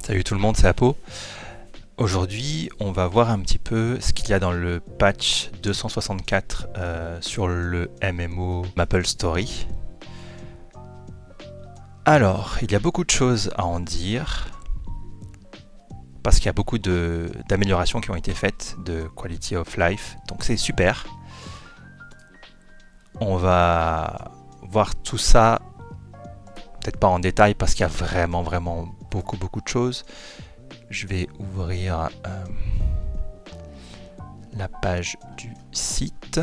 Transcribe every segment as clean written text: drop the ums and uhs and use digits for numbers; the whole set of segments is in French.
Salut tout le monde, c'est Apo. Aujourd'hui, on va voir un petit peu ce qu'il y a dans le patch 264 sur le MMO MapleStory. Alors, il y a beaucoup de choses à en dire, parce qu'il y a beaucoup d'améliorations qui ont été faites de Quality of Life, donc c'est super. On va voir tout ça, peut-être pas en détail, parce qu'il y a vraiment beaucoup de choses. Je vais ouvrir la page du site.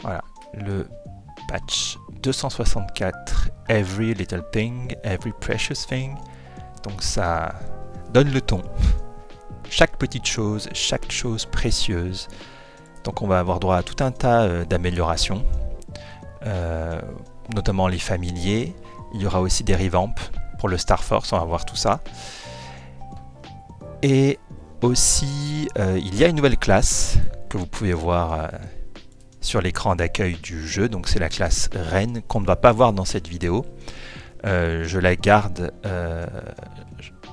Voilà, le patch 264, Every Little Thing, Every Precious Thing. Donc ça donne le ton. Chaque petite chose, chaque chose précieuse. Donc on va avoir droit à tout un tas d'améliorations, notamment les familiers. Il y aura aussi des revamps pour le Star Force, on va voir tout ça. Et aussi, il y a une nouvelle classe que vous pouvez voir sur l'écran d'accueil du jeu. Donc c'est la classe Reine qu'on ne va pas voir dans cette vidéo. Je la garde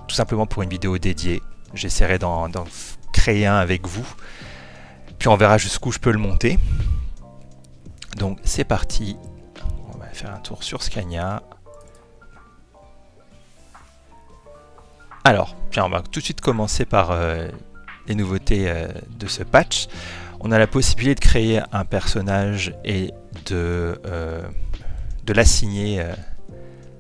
tout simplement pour une vidéo dédiée. J'essaierai d'en créer un avec vous. Puis on verra jusqu'où je peux le monter. Donc c'est parti. On va faire un tour sur Scania. Alors, on va tout de suite commencer par les nouveautés de ce patch. On a la possibilité de créer un personnage et de l'assigner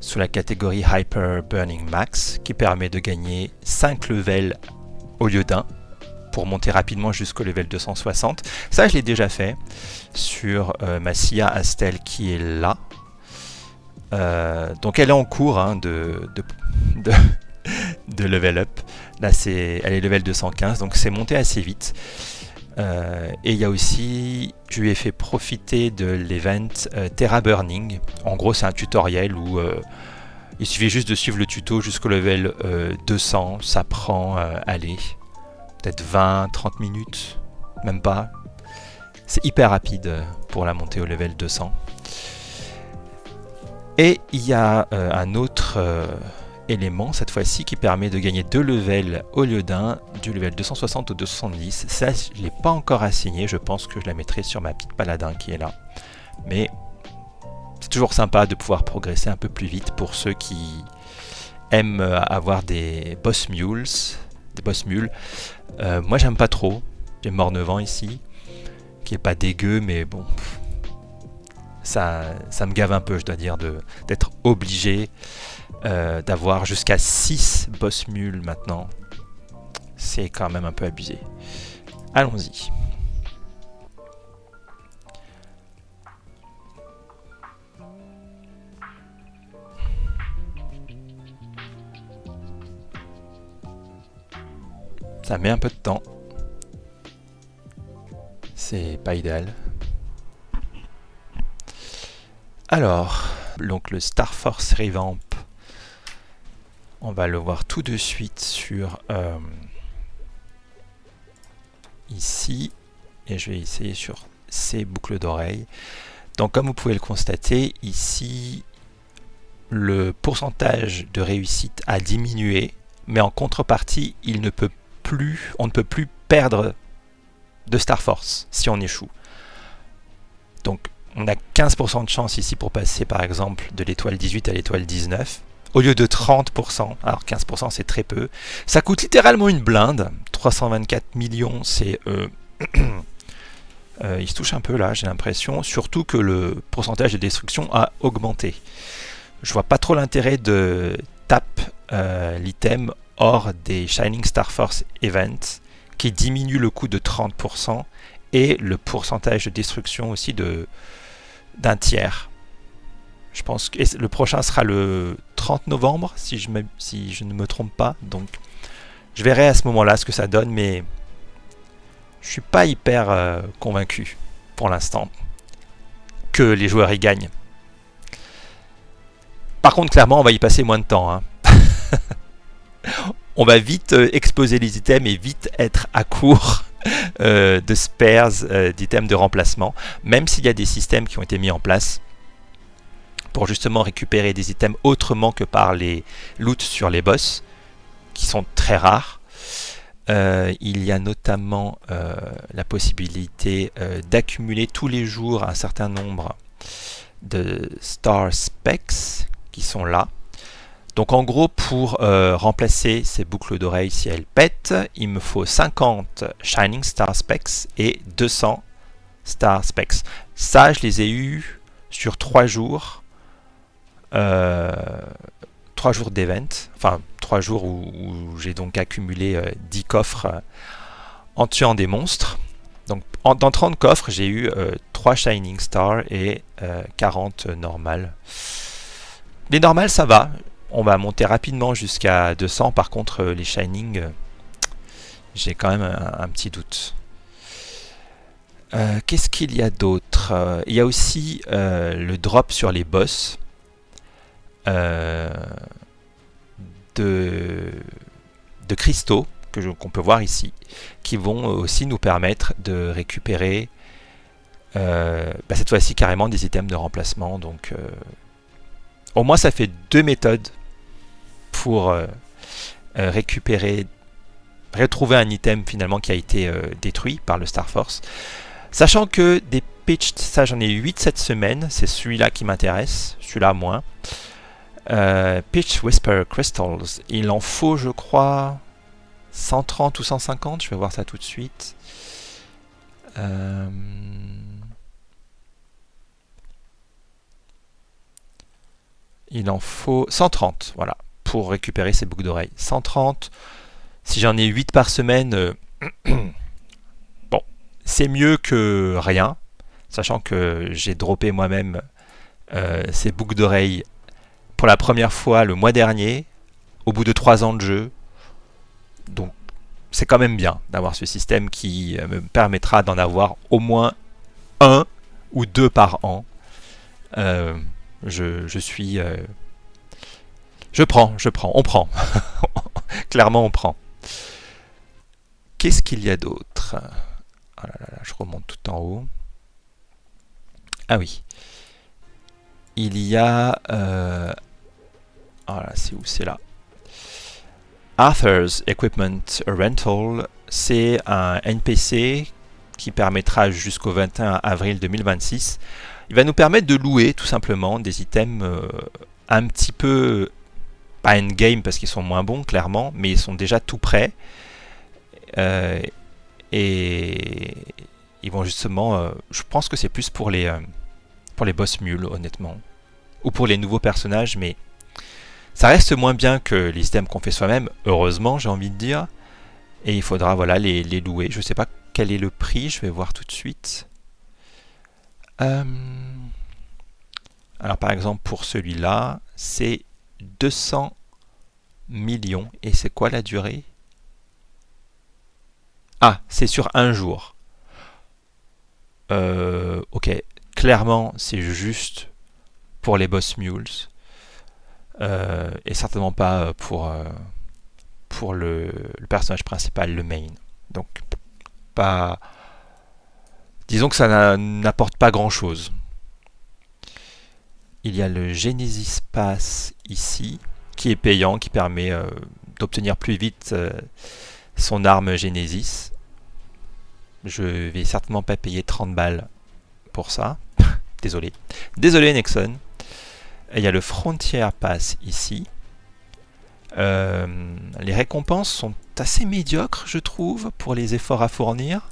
sous la catégorie Hyper Burning Max, qui permet de gagner 5 levels au lieu d'un, pour monter rapidement jusqu'au level 260. Ça, je l'ai déjà fait sur ma Sia Astel qui est là. Donc elle est en cours de level up. Là, elle est level 215, donc c'est monté assez vite. Et il y a aussi, je lui ai fait profiter de l'event Terra Burning. En gros, c'est un tutoriel où il suffit juste de suivre le tuto jusqu'au level 200. Ça prend, allez, peut-être 20-30 minutes, même pas. C'est hyper rapide pour la montée au level 200. Et il y a un autre élément cette fois-ci qui permet de gagner 2 levels au lieu d'un, du level 260 au 270. Ça, je ne l'ai pas encore assigné, je pense que je la mettrai sur ma petite paladin qui est là. Mais c'est toujours sympa de pouvoir progresser un peu plus vite pour ceux qui aiment avoir des boss mules. Moi, j'aime pas trop. J'ai Mornevent ici, qui est pas dégueu, mais bon, ça me gave un peu, je dois dire, d'être obligé d'avoir jusqu'à 6 boss mules maintenant. C'est quand même un peu abusé. Allons-y. Ça met un peu de temps. C'est pas idéal. Alors, donc le Star Force Revamp, on va le voir tout de suite sur ici, et je vais essayer sur ces boucles d'oreilles. Donc comme vous pouvez le constater, ici le pourcentage de réussite a diminué, mais en contrepartie, on ne peut plus perdre de Star Force si on échoue. Donc on a 15% de chance ici pour passer par exemple de l'étoile 18 à l'étoile 19, au lieu de 30%. Alors 15% c'est très peu. Ça coûte littéralement une blinde. 324 millions, c'est... il se touche un peu là, j'ai l'impression. Surtout que le pourcentage de destruction a augmenté. Je vois pas trop l'intérêt de taper l'item hors des Shining Star Force Events, qui diminue le coût de 30% et le pourcentage de destruction aussi d'un tiers. Je pense que le prochain sera le 30 novembre, si je ne me trompe pas. Donc, je verrai à ce moment-là ce que ça donne, mais je suis pas hyper convaincu pour l'instant que les joueurs y gagnent. Par contre, clairement, on va y passer moins de temps. Hein. On va vite exposer les items et vite être à court de spares, d'items de remplacement, même s'il y a des systèmes qui ont été mis en place pour justement récupérer des items autrement que par les loots sur les boss, qui sont très rares. Il y a notamment la possibilité d'accumuler tous les jours un certain nombre de Star Specs qui sont là. Donc en gros, pour remplacer ces boucles d'oreilles si elles pètent, il me faut 50 Shining Star Specs et 200 Star Specs. Ça, je les ai eus sur 3 jours. 3 jours d'event, enfin 3 jours où j'ai donc accumulé 10 coffres en tuant des monstres. Donc dans 30 coffres, j'ai eu 3 Shining Stars et 40 normales. Les normales, ça va. On va monter rapidement jusqu'à 200. Par contre, les Shining, j'ai quand même un petit doute. Qu'est-ce qu'il y a d'autre? Il y a aussi le drop sur les boss. De cristaux qu'on peut voir ici, qui vont aussi nous permettre de récupérer cette fois-ci carrément des items de remplacement. Donc au moins ça fait 2 méthodes pour retrouver un item finalement qui a été détruit par le Star Force. Sachant que des pitched, ça j'en ai 8 cette semaine, c'est celui-là qui m'intéresse, celui-là moins. Pitch Whisper Crystals, il en faut je crois 130 ou 150, je vais voir ça tout de suite. Il en faut 130, voilà, pour récupérer ces boucles d'oreilles. 130, si j'en ai 8 par semaine, bon, c'est mieux que rien, sachant que j'ai droppé moi-même ces boucles d'oreilles pour la première fois le mois dernier, au bout de 3 ans de jeu. Donc c'est quand même bien d'avoir ce système qui me permettra d'en avoir au moins 1 ou 2 par an. Je suis... je prends, on prend. Clairement on prend. Qu'est-ce qu'il y a d'autre? Oh là là, je remonte tout en haut. Ah oui. Il y a... voilà, c'est où? C'est là. Arthur's Equipment Rental, c'est un NPC qui permettra jusqu'au 21 avril 2026. Il va nous permettre de louer tout simplement des items un petit peu, pas endgame parce qu'ils sont moins bons clairement, mais ils sont déjà tout prêts. Et ils vont justement, je pense que c'est plus pour les boss mules honnêtement, ou pour les nouveaux personnages, mais ça reste moins bien que les items qu'on fait soi-même, heureusement j'ai envie de dire. Et il faudra voilà, les louer. Je ne sais pas quel est le prix, je vais voir tout de suite. Alors par exemple pour celui-là, c'est 200 millions. Et c'est quoi la durée? Ah, c'est sur un jour. Ok, clairement c'est juste pour les boss mules. Et certainement pas pour le personnage principal, le main. Donc, pas. Disons que ça n'apporte pas grand chose. Il y a le Genesis Pass ici, qui est payant, qui permet d'obtenir plus vite son arme Genesis. Je vais certainement pas payer 30 balles pour ça. Désolé. Désolé Nexon. Et il y a le Frontier Pass ici. Les récompenses sont assez médiocres, je trouve, pour les efforts à fournir.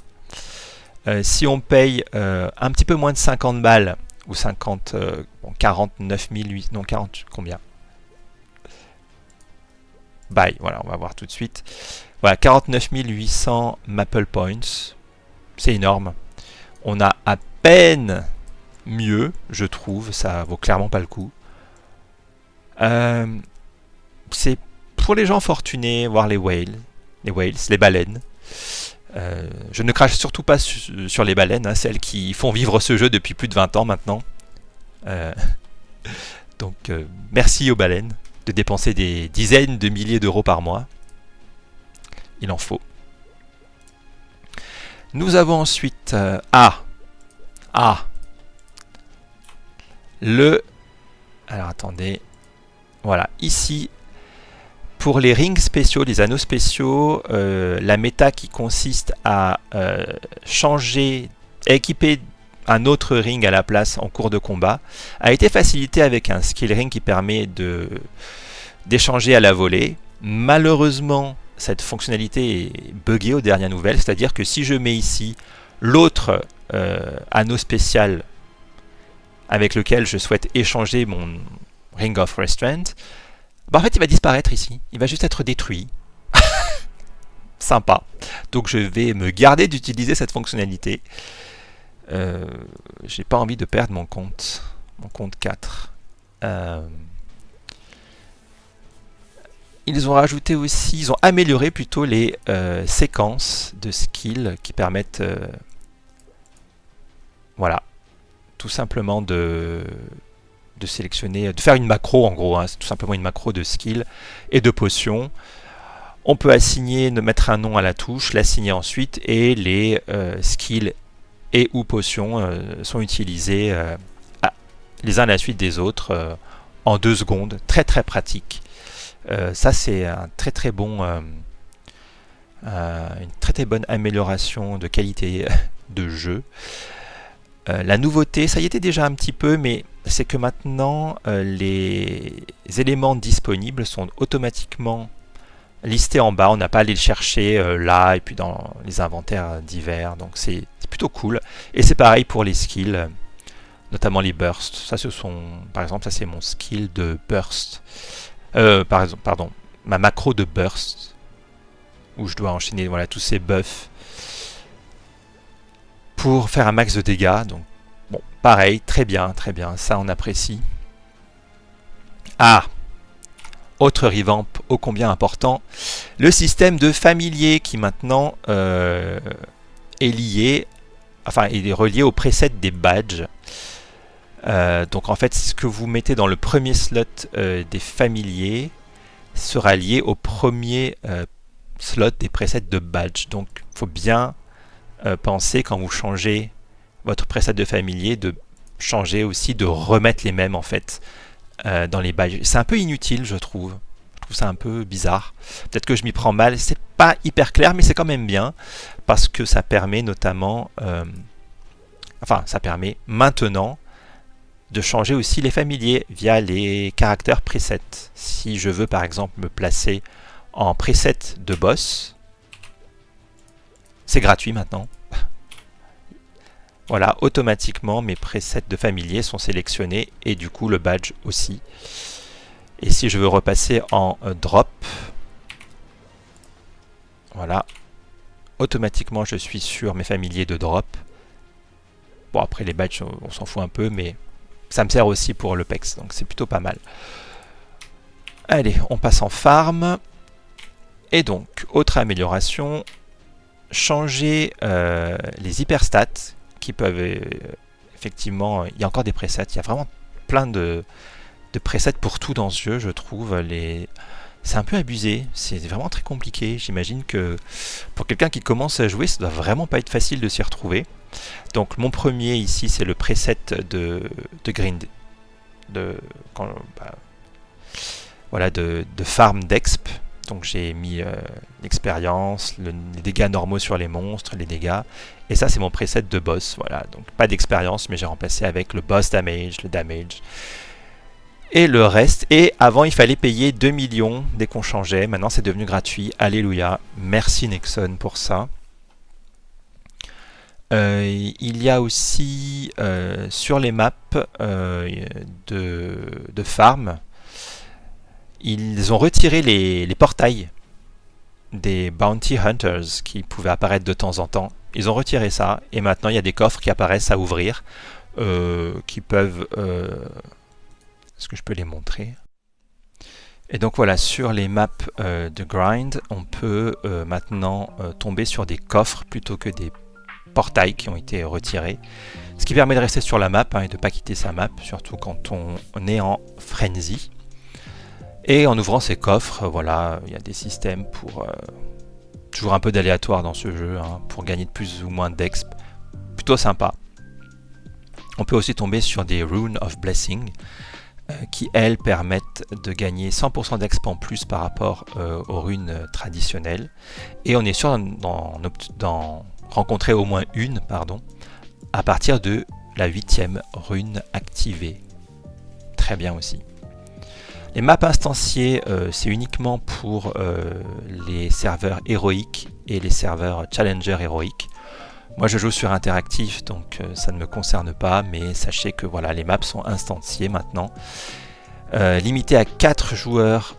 Si on paye un petit peu moins de 50 balles, ou 50, 49 008, non 40, combien? Bye, voilà, on va voir tout de suite. Voilà, 49 800 Maple Points, c'est énorme. On a à peine mieux, je trouve, ça vaut clairement pas le coup. C'est pour les gens fortunés, voir les whales, les baleines. Je ne crache surtout pas sur les baleines, hein, celles qui font vivre ce jeu depuis plus de 20 ans maintenant. Donc merci aux baleines de dépenser des dizaines de milliers d'euros par mois. Il en faut. Nous avons ensuite le Alors attendez. Voilà, ici, pour les rings spéciaux, les anneaux spéciaux, la méta qui consiste à changer, équiper un autre ring à la place en cours de combat, a été facilitée avec un skill ring qui permet d'échanger à la volée. Malheureusement, cette fonctionnalité est buggée aux dernières nouvelles, c'est-à-dire que si je mets ici l'autre anneau spécial avec lequel je souhaite échanger mon Ring of Restraint, bah en fait il va disparaître ici, il va juste être détruit. Sympa. Donc je vais me garder d'utiliser cette fonctionnalité. J'ai pas envie de perdre mon compte 4. Ils ont rajouté aussi, ils ont amélioré plutôt les séquences de skills qui permettent voilà, tout simplement de sélectionner, de faire une macro en gros, hein, c'est tout simplement une macro de skill et de potions. On peut assigner, mettre un nom à la touche, l'assigner ensuite et les skills et ou potions sont utilisés les uns à la suite des autres en 2 secondes, très très pratique. Ça c'est un très très bon, une très très bonne amélioration de qualité de jeu. La nouveauté, ça y était déjà un petit peu, mais c'est que maintenant les éléments disponibles sont automatiquement listés en bas. On n'a pas à aller le chercher là et puis dans les inventaires divers. Donc c'est plutôt cool. Et c'est pareil pour les skills, notamment les bursts. Ça, par exemple, ça c'est mon skill de burst. Pardon, ma macro de burst où je dois enchaîner voilà tous ces buffs pour faire un max de dégâts. Donc bon, pareil, très bien, ça on apprécie. Ah, autre revamp ô combien important, le système de familier qui maintenant est lié, enfin il est relié au preset des badges. Donc en fait ce que vous mettez dans le premier slot des familiers sera lié au premier slot des presets de badge. Donc il faut bien pensez quand vous changez votre preset de familier de changer aussi, de remettre les mêmes en fait dans les badges. C'est un peu inutile je trouve ça un peu bizarre. Peut-être que je m'y prends mal, c'est pas hyper clair mais c'est quand même bien parce que ça permet notamment ça permet maintenant de changer aussi les familiers via les caractères preset. Si je veux par exemple me placer en preset de boss, c'est gratuit maintenant. Voilà, automatiquement mes presets de familier sont sélectionnés et du coup le badge aussi. Et si je veux repasser en drop, voilà, automatiquement je suis sur mes familiers de drop. Bon après les badges on s'en fout un peu mais ça me sert aussi pour le PEX donc c'est plutôt pas mal. Allez, on passe en farm. Et donc, autre amélioration, changer les hyperstats qui peuvent effectivement, il y a encore des presets, il y a vraiment plein de presets pour tout dans ce jeu, je trouve. C'est un peu abusé, c'est vraiment très compliqué. J'imagine que pour quelqu'un qui commence à jouer, ça doit vraiment pas être facile de s'y retrouver. Donc mon premier ici, c'est le preset de grind, voilà, de farm d'exp. Donc j'ai mis l'expérience, les dégâts normaux sur les monstres, les dégâts. Et ça c'est mon preset de boss. Voilà, donc pas d'expérience, mais j'ai remplacé avec le boss damage, le damage. Et le reste. Et avant il fallait payer 2 millions dès qu'on changeait. Maintenant c'est devenu gratuit. Alléluia. Merci Nexon pour ça. Il y a aussi sur les maps de farm, ils ont retiré les portails des Bounty Hunters qui pouvaient apparaître de temps en temps. Ils ont retiré ça et maintenant il y a des coffres qui apparaissent à ouvrir qui peuvent... Est-ce que je peux les montrer? Et donc voilà, sur les maps de grind, on peut maintenant tomber sur des coffres plutôt que des portails qui ont été retirés. Ce qui permet de rester sur la map et de ne pas quitter sa map, surtout quand on est en frenzy. Et en ouvrant ces coffres, voilà, il y a des systèmes pour... toujours un peu d'aléatoire dans ce jeu, hein, pour gagner de plus ou moins d'exp. Plutôt sympa. On peut aussi tomber sur des Runes of Blessing. qui elles permettent de gagner 100% d'exp en plus par rapport aux runes traditionnelles. Et on est sûr d'en rencontrer au moins une, à partir de la 8e rune activée. Très bien aussi. Les maps instanciées, c'est uniquement pour les serveurs héroïques et les serveurs challenger héroïques. Moi je joue sur interactif, donc ça ne me concerne pas, mais sachez que voilà, les maps sont instanciées maintenant. Limité à 4 joueurs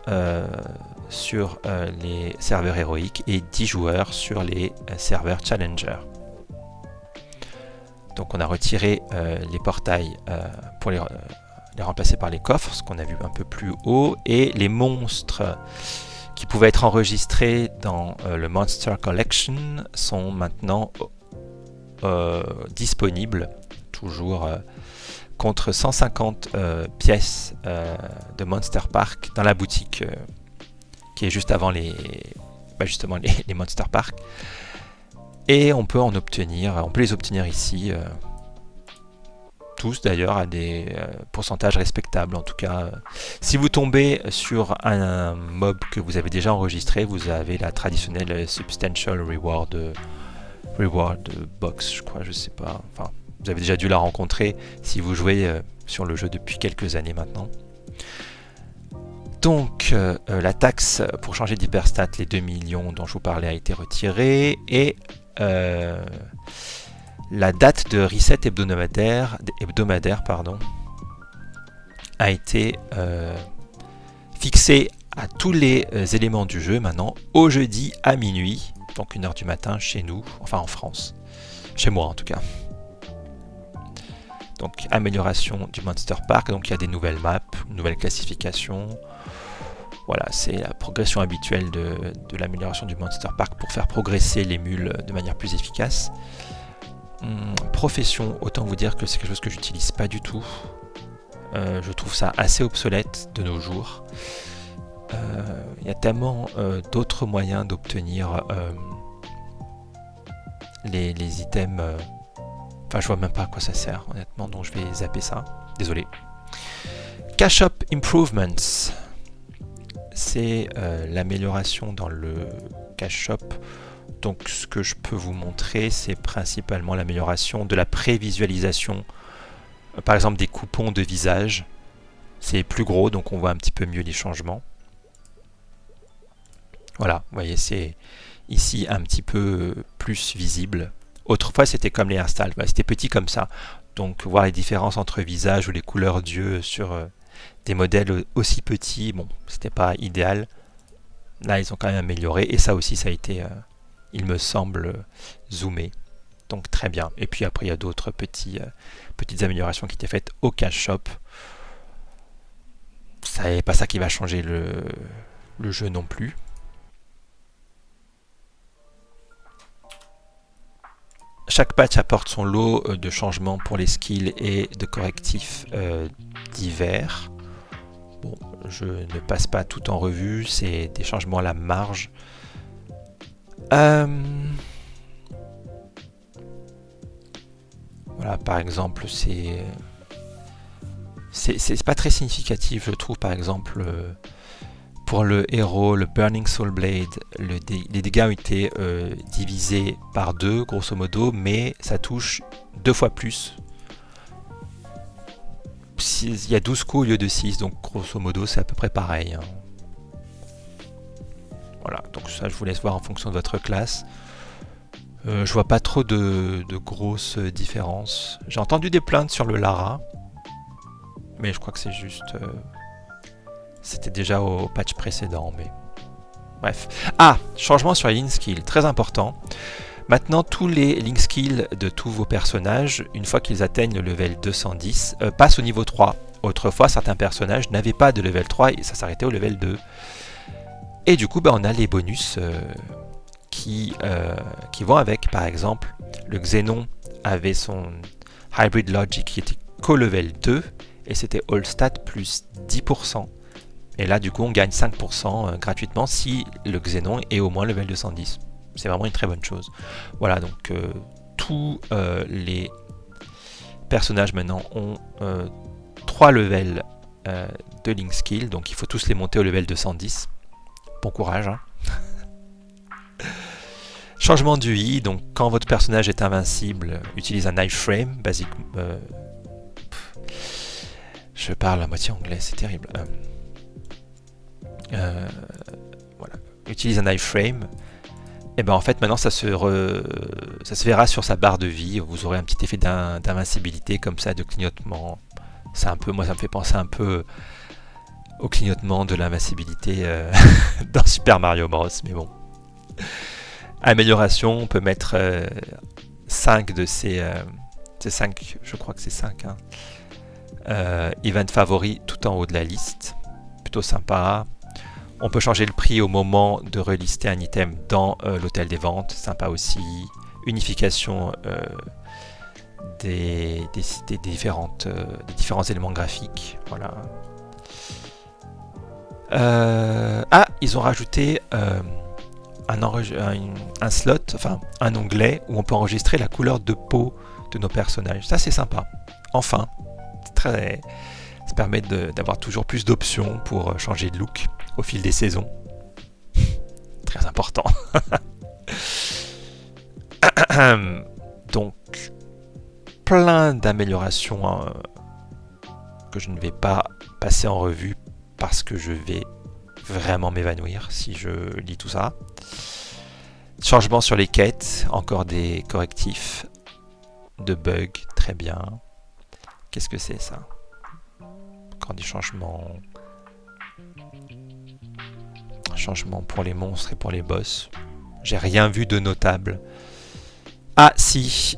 sur les serveurs héroïques et 10 joueurs sur les serveurs challenger. Donc on a retiré les portails pour les remplacer par les coffres, ce qu'on a vu un peu plus haut, et les monstres qui pouvaient être enregistrés dans le Monster Collection sont maintenant disponibles, toujours contre 150 pièces de Monster Park dans la boutique qui est juste avant justement les Monster Park. Et on peut les obtenir ici, tous d'ailleurs, à des pourcentages respectables. En tout cas, si vous tombez sur un mob que vous avez déjà enregistré, vous avez la traditionnelle Substantial Reward Box, je crois, je sais pas. Enfin, vous avez déjà dû la rencontrer si vous jouez sur le jeu depuis quelques années maintenant. Donc, la taxe pour changer d'hyperstat, les 2 millions dont je vous parlais, a été retirée, et la date de reset hebdomadaire a été fixée à tous les éléments du jeu maintenant au jeudi à minuit, donc 1h du matin chez nous, enfin en France, chez moi en tout cas. Donc amélioration du Monster Park, donc il y a des nouvelles maps, une nouvelle classification. Voilà, c'est la progression habituelle de l'amélioration du Monster Park pour faire progresser les mules de manière plus efficace. Profession, autant vous dire que c'est quelque chose que j'utilise pas du tout. Je trouve ça assez obsolète de nos jours. Il y a tellement d'autres moyens d'obtenir les items. Enfin, je vois même pas à quoi ça sert, honnêtement, donc je vais zapper ça. Désolé. Cash Up Improvements. C'est l'amélioration dans le Cash Shop. Donc ce que je peux vous montrer, c'est principalement l'amélioration de la prévisualisation, par exemple des coupons de visage. C'est plus gros, donc on voit un petit peu mieux les changements. Voilà, vous voyez, c'est ici un petit peu plus visible. Autrefois, c'était comme les hairstyles, c'était petit comme ça. Donc voir les différences entre visages ou les couleurs d'yeux sur des modèles aussi petits, bon, c'était pas idéal. Là, ils ont quand même amélioré, et ça aussi, ça a été, il me semble, zoomé. Donc très bien. Et puis après, il y a d'autres petites améliorations qui étaient faites au Cash Shop. Ça n'est pas ça qui va changer le jeu non plus. Chaque patch apporte son lot de changements pour les skills et de correctifs divers. Bon, je ne passe pas tout en revue, c'est des changements à la marge. Voilà, par exemple, c'est pas très significatif, je trouve. Par exemple, pour le héros, le Burning Soul Blade, les dégâts ont été divisés par 2, grosso modo, mais ça touche 2 fois plus. Il y a 12 coups au lieu de 6, donc grosso modo, c'est à peu près pareil. Hein. Voilà, donc ça, je vous laisse voir en fonction de votre classe. Je vois pas trop de grosses différences. J'ai entendu des plaintes sur le Lara, mais je crois que c'est juste... c'était déjà au patch précédent, mais... Bref. Ah, changement sur les Link Skills, très important. Maintenant, tous les Link Skills de tous vos personnages, une fois qu'ils atteignent le level 210, passent au niveau 3. Autrefois, certains personnages n'avaient pas de level 3 et ça s'arrêtait au level 2. Et du coup, on a les bonus qui vont avec. Par exemple, le Xenon avait son Hybrid Logic qui était qu'au level 2 et c'était All Stat plus 10%. Et là, du coup, on gagne 5% gratuitement si le Xenon est au moins level 210. C'est vraiment une très bonne chose. Voilà, donc tous les personnages maintenant ont 3 levels de Link Skill, donc il faut tous les monter au level 210. Bon courage. Hein. Changement d'UI, donc quand votre personnage est invincible, utilise un iframe, basique. Je parle à moitié anglais, c'est terrible. Voilà. Utilise un iframe. Et ben en fait maintenant ça se verra sur sa barre de vie. Vous aurez un petit effet d'invincibilité comme ça, de clignotement. C'est un peu, moi ça me fait penser un peu au clignotement de l'invincibilité dans Super Mario Bros. Mais bon. Amélioration, on peut mettre 5 de ces 5, je crois que c'est 5. Hein. Event favoris tout en haut de la liste. Plutôt sympa. On peut changer le prix au moment de relister un item dans l'hôtel des ventes. Sympa aussi. Unification des différents éléments graphiques. Voilà. Ils ont rajouté un slot, enfin un onglet où on peut enregistrer la couleur de peau de nos personnages. Ça c'est sympa. Enfin, ça permet d'avoir toujours plus d'options pour changer de look au fil des saisons. Très important. Donc, plein d'améliorations que je ne vais pas passer en revue parce que je vais vraiment m'évanouir si je lis tout ça. Changement sur les quêtes, encore des correctifs de bugs, très bien. Qu'est-ce que c'est ça? Encore des changements pour les monstres et pour les boss. J'ai rien vu de notable. Ah si,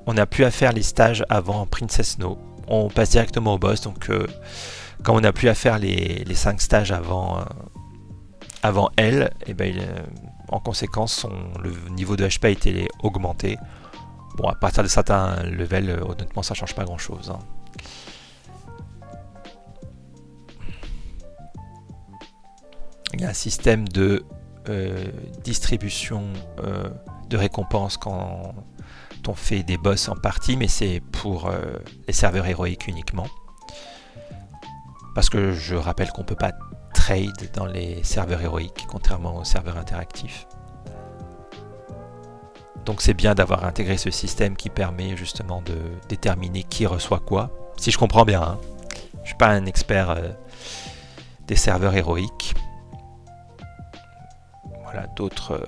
on n'a plus à faire les stages avant Princess Snow. On passe directement au boss, donc quand on n'a plus à faire les 5 stages avant elle, et ben, en conséquence le niveau de HP a été augmenté. Bon, à partir de certains levels, honnêtement ça change pas grand chose. Hein. Il y a un système de distribution de récompenses quand on fait des boss en partie, mais c'est pour les serveurs héroïques uniquement. Parce que je rappelle qu'on ne peut pas trade dans les serveurs héroïques, contrairement aux serveurs interactifs. Donc c'est bien d'avoir intégré ce système qui permet justement de déterminer qui reçoit quoi. Si je comprends bien, hein. Je ne suis pas un expert des serveurs héroïques. Voilà, d'autres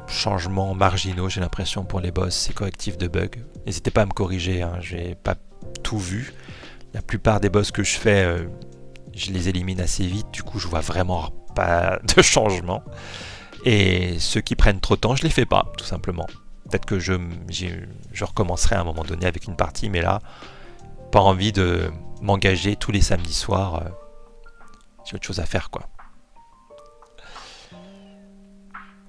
changements marginaux, j'ai l'impression, pour les boss et correctifs de bugs. N'hésitez pas à me corriger, hein, j'ai pas tout vu. La plupart des boss que je fais, je les élimine assez vite, du coup je vois vraiment pas de changement. Et ceux qui prennent trop de temps, je les fais pas, tout simplement. Peut-être que je recommencerai à un moment donné avec une partie, mais là, pas envie de m'engager tous les samedis soirs. J'ai autre chose à faire, quoi.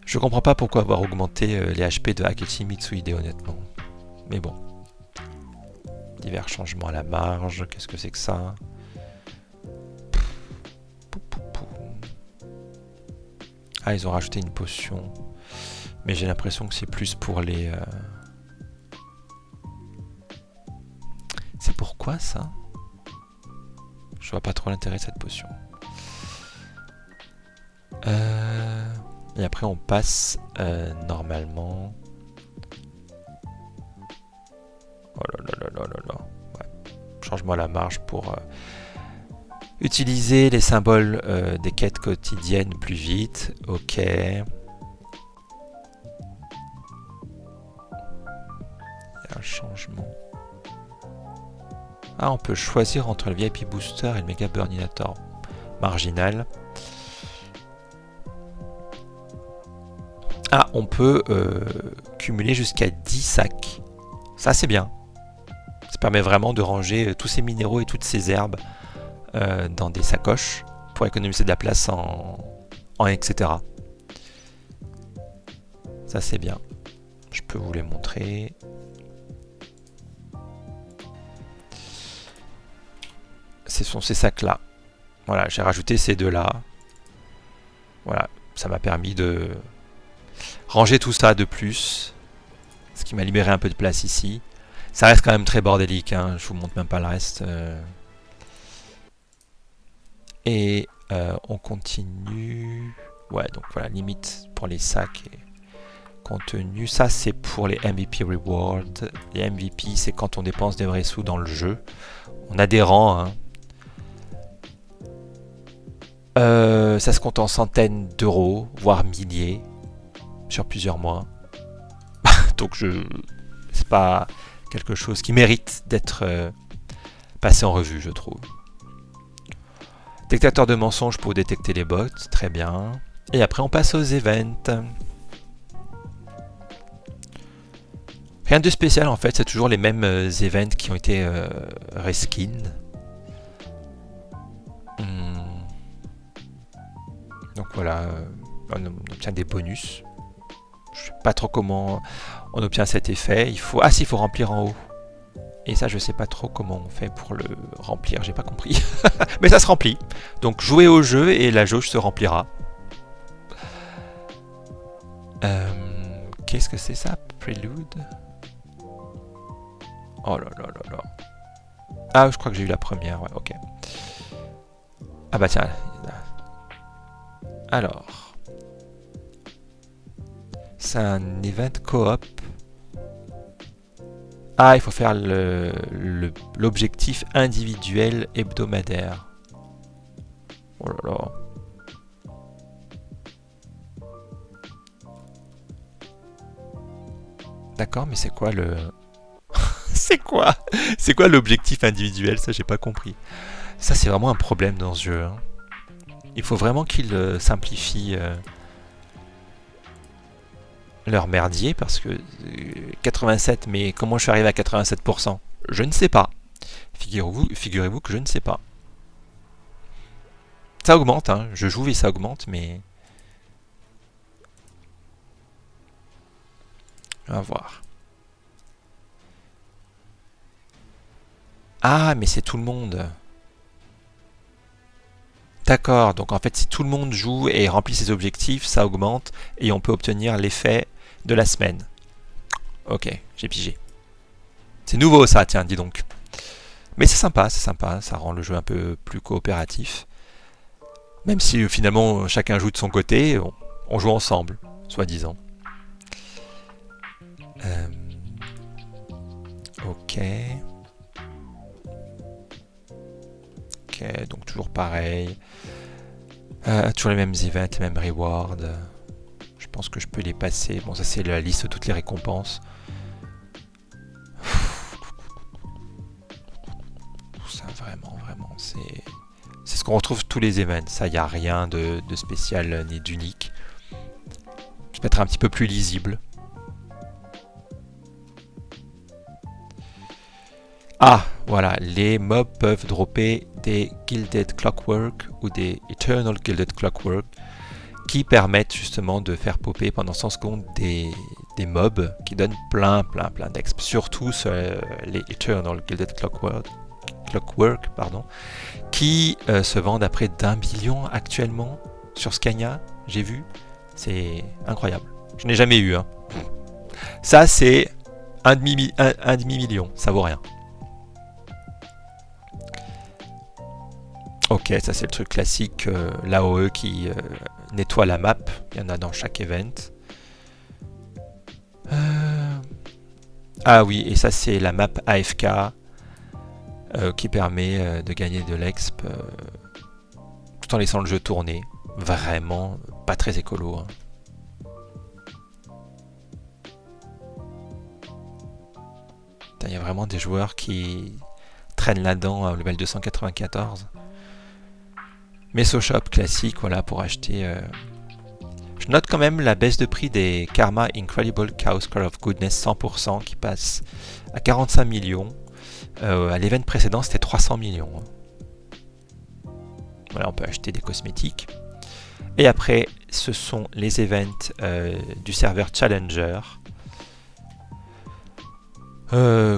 Je comprends pas pourquoi avoir augmenté les HP de Akechi Mitsuhide, honnêtement. Mais bon. Divers changements à la marge, qu'est-ce que c'est que ça? Ah, ils ont rajouté une potion. Mais j'ai l'impression que c'est plus pour les... C'est pourquoi ça? Je vois pas trop l'intérêt de cette potion. Et après on passe normalement... Oh là là là là là là. Ouais. Changement à la marge pour utiliser les symboles des quêtes quotidiennes plus vite. Ok. Il y a un changement. Ah, on peut choisir entre le VIP Booster et le Mega Burninator. Marginal. Ah, on peut cumuler jusqu'à 10 sacs. Ça, c'est bien. Ça permet vraiment de ranger tous ces minéraux et toutes ces herbes dans des sacoches pour économiser de la place en etc. Ça, c'est bien. Je peux vous les montrer. Ce sont ces sacs-là. Voilà, j'ai rajouté ces deux-là. Voilà, ça m'a permis de ranger tout ça de plus. Ce qui m'a libéré un peu de place ici. Ça reste quand même très bordélique, hein. Je vous montre même pas le reste. Et on continue. Ouais, donc voilà, limite pour les sacs et contenu. Ça, c'est pour les MVP Rewards. Les MVP, c'est quand on dépense des vrais sous dans le jeu. On a des rangs, hein. Ça se compte en centaines d'euros, voire milliers, sur plusieurs mois. Donc c'est pas quelque chose qui mérite d'être passé en revue, je trouve. Détecteur de mensonges pour détecter les bots, très bien. Et après on passe aux events. Rien de spécial en fait, c'est toujours les mêmes events qui ont été reskin. Donc voilà, on obtient des bonus. Je sais pas trop comment on obtient cet effet. Il faut remplir en haut. Et ça, je sais pas trop comment on fait pour le remplir, j'ai pas compris. Mais ça se remplit. Donc jouez au jeu et la jauge se remplira. Qu'est-ce que c'est ça, Prelude? Oh là là là là. Ah, je crois que j'ai eu la première, ouais, ok. Ah bah tiens. Alors. C'est un event coop. Ah, il faut faire l'objectif individuel hebdomadaire. Oh là là. D'accord, mais c'est quoi le... C'est quoi l'objectif individuel? Ça, j'ai pas compris. Ça, c'est vraiment un problème dans ce jeu, hein. Il faut vraiment qu'ils simplifient leur merdier, parce que 87, mais comment je suis arrivé à 87%? Je ne sais pas. Figurez-vous que je ne sais pas. Ça augmente, hein. Je joue et ça augmente, mais... On va voir. Ah, mais c'est tout le monde. D'accord, donc en fait si tout le monde joue et remplit ses objectifs, ça augmente et on peut obtenir l'effet de la semaine. Ok, j'ai pigé. C'est nouveau ça, tiens, dis donc. Mais c'est sympa, ça rend le jeu un peu plus coopératif. Même si finalement chacun joue de son côté, on joue ensemble, soi-disant. Ok. Ok, donc toujours pareil. Toujours les mêmes events, les mêmes rewards. Je pense que je peux les passer. Bon, ça c'est la liste de toutes les récompenses. Ça vraiment, c'est ce qu'on retrouve tous les events. Ça, il n'y a rien de spécial ni d'unique. Je vais mettre un petit peu plus lisible. Ah, voilà, les mobs peuvent dropper des Gilded Clockwork ou des Eternal Gilded Clockwork qui permettent justement de faire popper pendant 100 secondes des mobs qui donnent plein d'exp. Surtout les Eternal Gilded Clockwork qui se vendent à près d'1 billion actuellement sur Scania, j'ai vu. C'est incroyable. Je n'ai jamais eu, hein. Ça, c'est un demi-million, ça vaut rien. Ok, ça c'est le truc classique, l'AOE qui nettoie la map. Il y en a dans chaque event. Ah oui, et ça c'est la map AFK qui permet de gagner de l'exp tout en laissant le jeu tourner. Vraiment pas très écolo, hein. Il y a vraiment des joueurs qui traînent là-dedans au level 294. Meso Shop classique, voilà, pour acheter. Je note quand même la baisse de prix des Karma Incredible Chaos Core of Goodness 100% qui passe à 45 millions. À l'event précédent, c'était 300 millions. Voilà, on peut acheter des cosmétiques. Et après, ce sont les events du serveur Challenger.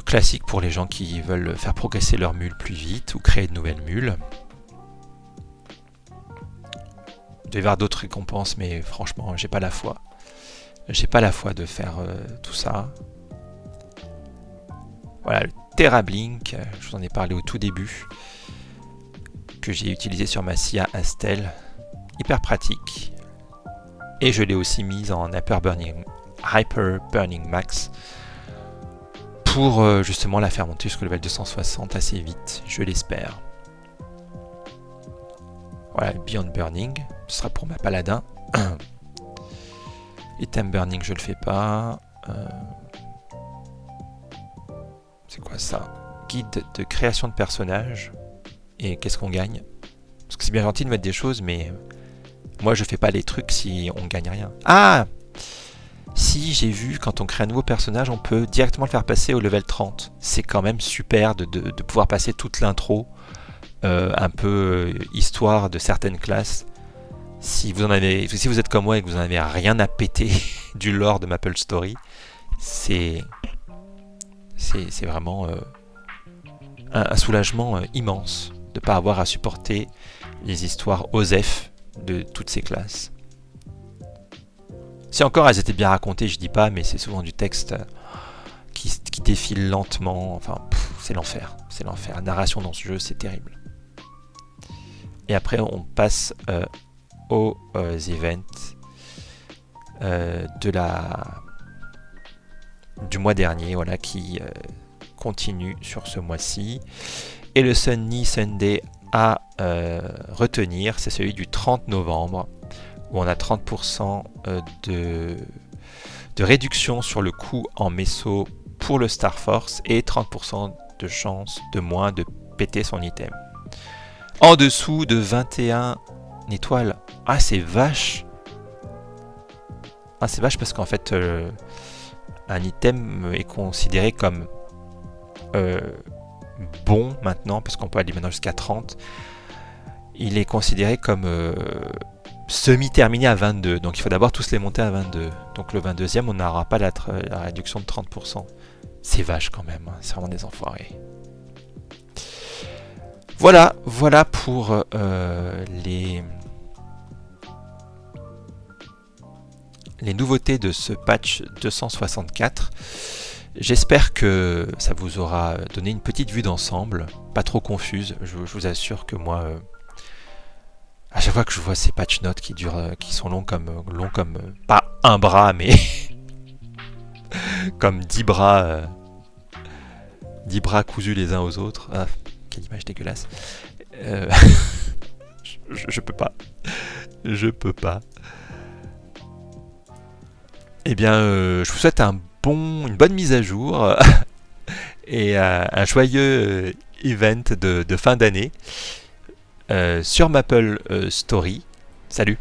Classique pour les gens qui veulent faire progresser leur mule plus vite ou créer de nouvelles mules. Il doit y avoir d'autres récompenses, mais franchement, j'ai pas la foi. J'ai pas la foi de faire tout ça. Voilà, le TerraBlink, je vous en ai parlé au tout début, que j'ai utilisé sur ma SIA Astel. Hyper pratique. Et je l'ai aussi mise en Hyper Burning Max pour justement la faire monter jusqu'au level 260 assez vite, je l'espère. Voilà, Beyond Burning, ce sera pour ma Paladin. Item Burning, je le fais pas. C'est quoi ça? Guide de création de personnages. Et qu'est-ce qu'on gagne? Parce que c'est bien gentil de mettre des choses, mais moi je fais pas les trucs si on gagne rien. Ah! Si, j'ai vu, quand on crée un nouveau personnage, on peut directement le faire passer au level 30. C'est quand même super de pouvoir passer toute l'intro, un peu histoire de certaines classes. Si vous êtes comme moi et que vous n'en avez rien à péter du lore de MapleStory, c'est vraiment un soulagement immense de ne pas avoir à supporter les histoires OSEF de toutes ces classes. Si encore elles étaient bien racontées, je dis pas, mais c'est souvent du texte qui défile lentement. Enfin, c'est l'enfer. C'est l'enfer. La narration dans ce jeu, c'est terrible. Et après, on passe aux events du mois dernier, voilà, qui continue sur ce mois-ci. Et le Sunny Sunday à retenir, c'est celui du 30 novembre, où on a 30% de réduction sur le coût en meso pour le Star Force et 30% de chance de moins de péter son item. En dessous de 21 étoiles. Ah, c'est vache! Ah, c'est vache parce qu'en fait, un item est considéré comme bon maintenant, parce qu'on peut aller maintenant jusqu'à 30. Il est considéré comme semi-terminé à 22, donc il faut d'abord tous les monter à 22. Donc le 22e, on n'aura pas la réduction de 30%. C'est vache quand même, hein. C'est vraiment des enfoirés. Voilà pour les nouveautés de ce patch 264. J'espère que ça vous aura donné une petite vue d'ensemble, pas trop confuse. Je vous assure que moi, à chaque fois que je vois ces patch notes qui sont longs comme pas un bras, mais comme 10 bras cousus les uns aux autres. Ah, quelle image dégueulasse. Je peux pas. Eh bien, je vous souhaite une bonne mise à jour et un joyeux event de fin d'année sur MapleStory. Salut!